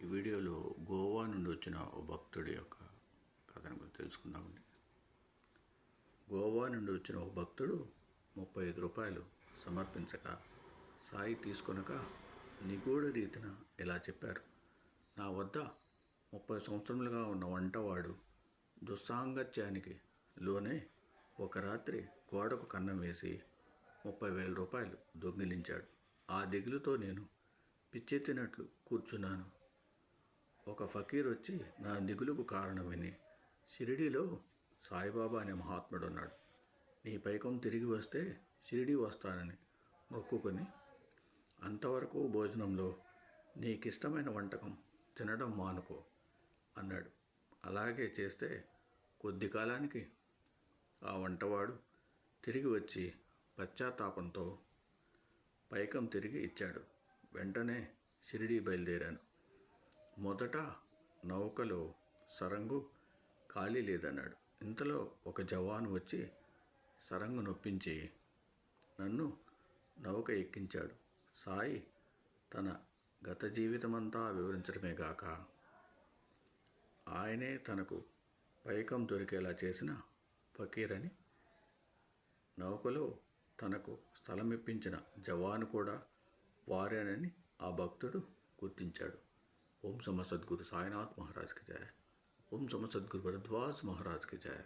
ఈ వీడియోలో గోవా నుండి వచ్చిన ఓ భక్తుడి యొక్క కథను గురించి తెలుసుకుందామండి. గోవా నుండి వచ్చిన ఒక భక్తుడు 35 రూపాయలు సమర్పించక సాయి తీసుకొనక నిగూఢ రీతిన ఇలా చెప్పారు. నా వద్ద 30 సంవత్సరములుగా ఉన్న వంటవాడు దుస్సాంగత్యానికి లోనే ఒక రాత్రి గోడకు కన్నం వేసి 30,000 రూపాయలు దొంగిలించాడు. ఆ దిగులుతో నేను పిచ్చెత్తినట్లు కూర్చున్నాను. ఒక ఫకీర్ వచ్చి నా దిగులుకు కారణం విని, షిరిడీలో సాయిబాబా అనే మహాత్ముడు ఉన్నాడు, నీ పైకం తిరిగి వస్తే షిరిడీ వస్తానని మొక్కుకొని అంతవరకు భోజనంలో నీకిష్టమైన వంటకం తినడం మానుకో అన్నాడు. అలాగే చేస్తే కొద్ది కాలానికి ఆ వంటవాడు తిరిగి వచ్చి పశ్చాత్తాపంతో పైకం తిరిగి ఇచ్చాడు. వెంటనే షిరిడీ బయలుదేరాను. మొదట నౌకలో సరంగు ఖాళీ లేదన్నాడు. ఇంతలో ఒక జవాను వచ్చి సరంగు నొప్పించి నన్ను నౌక ఎక్కించాడు. సాయి తన గత జీవితమంతా వివరించడమే గాక ఆయనే తనకు పైకం దొరికేలా చేసిన ఫకీర్ అని, నౌకలో తనకు స్థలం ఇప్పించిన జవాను కూడా వారేనని ఆ భక్తుడు గుర్తించాడు. ఓం సమ సద్గురు సాయినాథ్ महाराज की जय. ओम सम सद्गुरु भरद्वाज महाराज की जय.